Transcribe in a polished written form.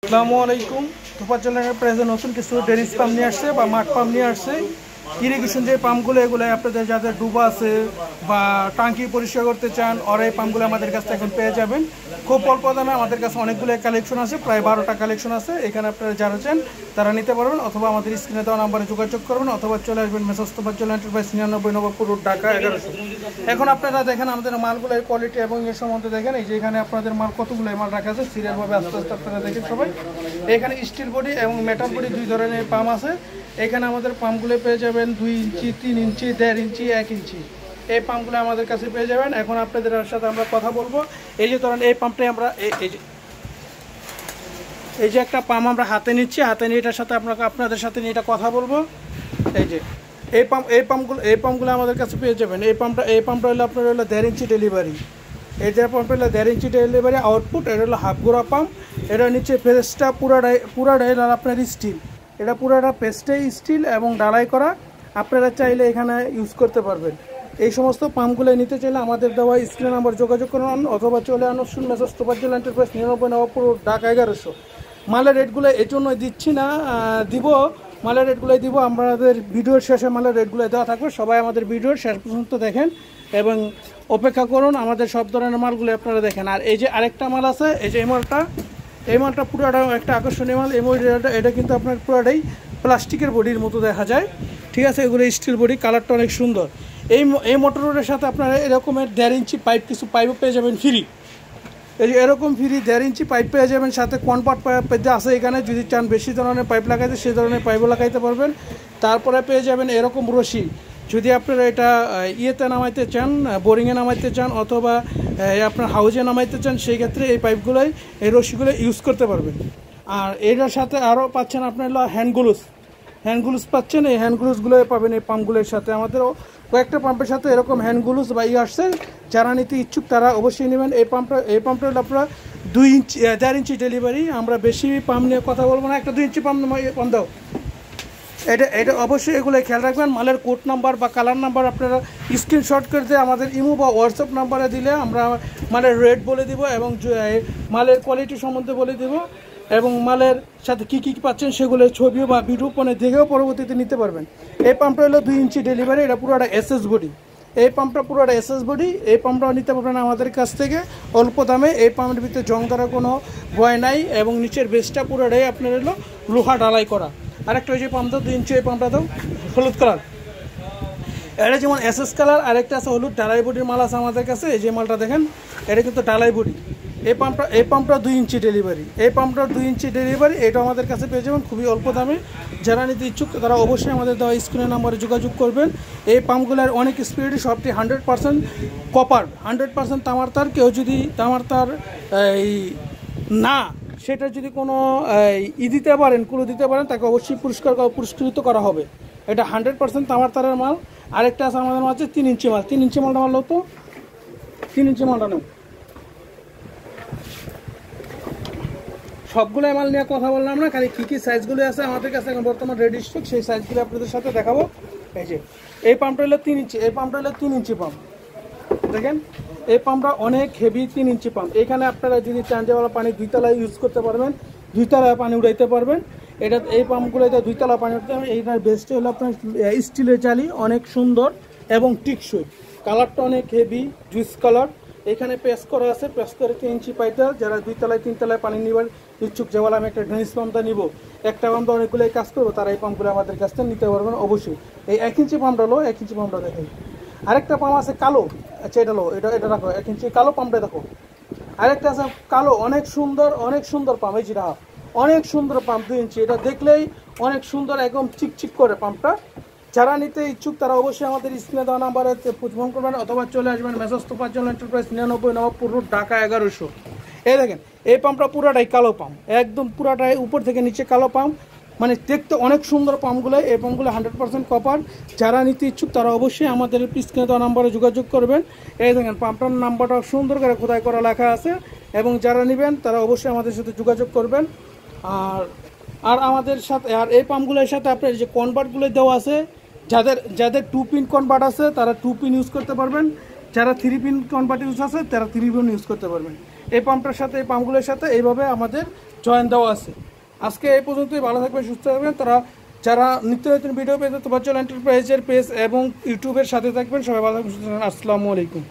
আসসালামু আলাইকুম। তোফাজ্জলের প্রাইজে নতুন কিছু ডেরিস পাম্প নিয়ে আসছে বা মাঠ পাম্প নিয়ে আসছে। ইরিগেশন যে পাম্পগুলো এগুলো আপনাদের যাদের ডুবা আছে বা টাঙ্কি পরিষ্কার করতে চান ওরা এই পাম্পগুলো আমাদের কাছে এখন পেয়ে যাবেন খুব অল্প দামে। আমাদের কাছে অনেকগুলো কালেকশন আছে, প্রায় 12টা কালেকশন আছে। এখানে আপনারা যারা চান তারা নিতে পারবেন, অথবা আমাদের স্ক্রিনে দেওয়া নাম্বারে যোগাযোগ করবেন, অথবা চলে আসবেন messrs Tofazzal enterprise 99 Nawabpur road, Dhaka 1100। এখন আপনারা দেখেন আমাদের মালগুলোর কোয়ালিটি এবং এর সম্বন্ধে দেখেন। এই যে এখানে আপনাদের মাল কতগুলো মাল রাখা আছে সিরিয়ালভাবে আস্তে আস্তে আপনারা দেখেন সবাই। এখানে স্টিল বডি এবং মেটাল বডি দুই ধরনের পাম্প আছে। এখানে আমাদের পাম্পগুলো পেয়ে যাবেন 2 ইঞ্চি, 3 ইঞ্চি, 1.5 ইঞ্চি, 1 ইঞ্চি। এই পাম্পগুলো আমাদের কাছে পেয়ে যাবেন। এখন আপনাদের সাথে আমরা কথা বলবো। এই যে ধরেন এই পাম্পটাই আমরা এই যে একটা পাম্প আমরা হাতে নিচ্ছি, হাতে নিয়ে এটার সাথে আপনাদের সাথে নিয়ে এটা কথা বলবো। এই যে এই পাম্পগুলো আমাদের কাছে পেয়ে যাবেন। এই পাম্পটা হলো আপনার হলো 1.5 ইঞ্চি ডেলিভারি। এই যে পাম্প হলো 1.5 ইঞ্চি ডেলিভারি আউটপুট। এটা হলো হাফ গোড়া পাম্প। এটা নিচে ফেসটা পুরাটাই আপনার স্টিল। এটা পুরাটা পেস্টেই স্টিল এবং ডালাই করা। আপনারা চাইলে এখানে ইউজ করতে পারবেন। এই সমস্ত পাম্পগুলো নিতে চাইলে আমাদের দেওয়া স্ক্রিন নাম্বার যোগাযোগ করুন, অথবা চলে আসুন মেসার্স তোফাজ্জল এন্টারপ্রাইজ 99 নবাবপুর ঢাকা 1100। মালের রেটগুলো এই জন্যই দিচ্ছি না, মালের রেটগুলোই দিব। আমাদের ভিডিওর শেষে মালের রেটগুলো দেওয়া থাকবে। সবাই আমাদের ভিডিওর শেষ পর্যন্ত দেখেন এবং অপেক্ষা করুন। আমাদের সব ধরনের মালগুলো আপনারা দেখেন। আর এই যে আরেকটা মাল আছে, এই যে এই মালটা পুরোটা একটা আকর্ষণীয় মাল। এই মডেলটা এটা কিন্তু আপনার পুরোটাই প্লাস্টিকের বডির মতো দেখা যায়, ঠিক আছে। এগুলো স্টিল বডি, কালারটা অনেক সুন্দর। এই মোটরের সাথে আপনারা এরকমের 1.5 ইঞ্চি কিছু পাইপও পেয়ে যাবেন ফ্রি। এই যে এরকম ফ্রি 1.5 ইঞ্চি পাইপ পেয়ে যাবেন, সাথে কনভার্ট পাইপ আছে এখানে। যদি চান বেশি ধরনের পাইপ লাগাইতে সেই ধরনের পাইপও লাগাইতে পারবেন। তারপরে পেয়ে যাবেন এরকম রশি। যদি আপনারা এটা ইয়েতে নামাইতে চান, বোরিংয়ে নামাইতে চান, অথবা আপনার হাউজে নামাইতে চান, সেই ক্ষেত্রে এই পাইপগুলোই, এই রশিগুলো ইউজ করতে পারবেন। আর এটার সাথে আরও পাচ্ছেন আপনার হ্যান্ড গ্লুস পাচ্ছেন। এই হ্যান্ড গ্লুসগুলো পাবেন এই পাম্পগুলোর সাথে। আমাদেরও কয়েকটা পাম্পের সাথে এরকম হ্যান্ড গ্লুস বা আসছে। যারা নিতে ইচ্ছুক তারা অবশ্যই নেবেন। এই পাম্পটা হলো আপনারা 2 ইঞ্চি 1.5 ইঞ্চি ডেলিভারি। আমরা বেশি পাম্প নিয়ে কথা বলবো না, একটা 2 ইঞ্চি পাম্প দাও। এটা অবশ্যই এগুলো খেয়াল রাখবেন। মালের কোড নাম্বার বা কালার নাম্বার আপনারা স্ক্রিনশট করে দিয়ে আমাদের ইমো বা হোয়াটসঅ্যাপ নাম্বারে দিলে আমরা মালের রেট বলে দিব এবং মালের কোয়ালিটি সম্বন্ধে বলে দিব, এবং মালের সাথে কী কী পাচ্ছেন সেগুলোর ছবিও বা ভিডিও ফোনে দেখেও পরবর্তীতে নিতে পারবেন। এই পাম্পটা হলো 2 ইঞ্চি ডেলিভারি। এটা পুরোটা এসএস বডি। এই পাম্পটা পুরোটা এসএস বডি। এই পাম্পটাও নিতে পারবেন আমাদের কাছ থেকে অল্প দামে। এই পাম্পের ভিতরে জং ধরা কোনো ভয় নাই, এবং নিচের বেসটা পুরোটাই আপনার হলো লোহা ডালাই করা। আরেকটা ওই যে পাম্প দাও 2 ইঞ্চি, এই পাম্পটা দাও হলুদ কালার। এটা যেমন এসএস কালার, আরেকটা আছে হলুদ ডালাই বডির মাল আছে আমাদের কাছে। এই যে মালটা দেখেন, এটা কিন্তু ডালাই বডি। এই পাম্পটা 2 ইঞ্চি ডেলিভারি। এই পাম্পটা 2 ইঞ্চি ডেলিভারি। এটা আমাদের কাছে পেয়ে যাবেন খুবই অল্প দামে। যারা নিতে ইচ্ছুক তারা অবশ্যই আমাদের দেওয়া স্ক্রিনের নাম্বারে যোগাযোগ করবেন। এই পাম্পগুলোর অনেক স্পিরিটি, সবটি 100% কপার, 100% তামার তার। কেউ যদি তামার তার না সেটা যদি কোনো দিতে পারেন, কুলো দিতে পারেন, তাকে অবশ্যই পুরস্কৃত করা হবে। এটা 100% তামার তারের মাল। আরেকটা আছে আমাদের মাঝে 3 ইঞ্চি মাল। 3 ইঞ্চি মালটা মারলো তো 3 ইঞ্চি মালটা নেব। সবগুলো মাল নিয়ে কথা বললাম না, খালি কী কী সাইজগুলো আছে আমাদের কাছে এখন বর্তমান রেডি স্টক, সেই সাইজগুলো আপনাদের সাথে দেখাবো। এই যে এই পাম্পটা হলো 3 ইঞ্চি। এই পাম্পটা হলো 3 ইঞ্চি পাম্প। দেখেন এই পাম্পটা অনেক হেভি 3 ইঞ্চি পাম্প। এখানে আপনারা যদি চান যে পানি 2 তলায় ইউজ করতে পারবেন, 2 তলায় পানি উড়াইতে পারবেন। এই পাম্পগুলোতে 2 তলা পানি উঠতে পারবেন। এইটার বেস্টে হলো আপনার স্টিলের জালি, অনেক সুন্দর এবং টিকসই। কালারটা অনেক হেভি জুস কালার। এখানে প্রেস করা আছে, প্রেস করে 3 ইঞ্চি পাইতে। যারা 2 তলায় 3 তলায় পানি নেবার ইচ্ছুক, যে বলে আমি একটা ড্রেনেজ পাম্পটা নিব, একটা পাম্পটা অনেকগুলোই কাজ করবো, তারা এই পাম্পগুলো আমাদের কাছ থেকে নিতে পারবেন অবশ্যই। এই 1 ইঞ্চি পাম্পটা হলো, 1 ইঞ্চি পাম্পটা দেখেন। আরেকটা পাম্প আছে কালো, আচ্ছা এটা এটা রাখো 1 ইঞ্চি কালো পাম্পটা দেখো। আরেকটা আছে কালো, অনেক সুন্দর পাম্প। এই যেটা অনেক সুন্দর পাম্প 2 ইঞ্চি। এটা দেখলেই অনেক সুন্দর, একদম চিকচিক করে পাম্পটা। যারা নিতে ইচ্ছুক তারা অবশ্যই আমাদের স্ক্রিনে দেওয়া নাম্বারে ফোন করবেন, অথবা চলে আসবেন messrs Tofazzal enterprise 99 Nawabpur road, Dhaka 1100। এই দেখেন এই পাম্পটা পুরাটাই কালো পাম্প, একদম পুরাটাই উপর থেকে নিচে কালো পাম্প। মানে দেখতে অনেক সুন্দর পাম্পগুলো। এই পাম্পগুলো 100% কপার। যারা নিতে ইচ্ছুক তারা অবশ্যই আমাদের স্ক্রিনে দেওয়া নাম্বারে যোগাযোগ করবেন। এই দেখেন পাম্পটার নাম্বারটা সুন্দর করে খোদাই করা লেখা আছে, এবং যারা নেবেন তারা অবশ্যই আমাদের সাথে যোগাযোগ করবেন। আর আমাদের সাথে এই পাম্পগুলোর সাথে আপনার যে কনভার্টগুলো দেওয়া আছে, যাদের 2 পিন কনভার্ট আছে তারা 2 পিন ইউজ করতে পারবেন। যারা 3 পিন কনভার্ট ইউজ আছে তারা 3 পিন ইউজ করতে পারবেন। এই পাম্পটার সাথে এই পাম্পগুলোর সাথে এইভাবে আমাদের জয়েন দেওয়া আছে। আজকে এই পর্যন্তই। ভালো থাকবেন, সুস্থ থাকবেন। যারা নিত্য নতুন ভিডিও পেতে তোফাজ্জল এন্টারপ্রাইজের পেজ এবং ইউটিউবের সাথে থাকবেন। সবাই ভালো থাকবেন, সুস্থ থাকবেন। আসসালামু আলাইকুম।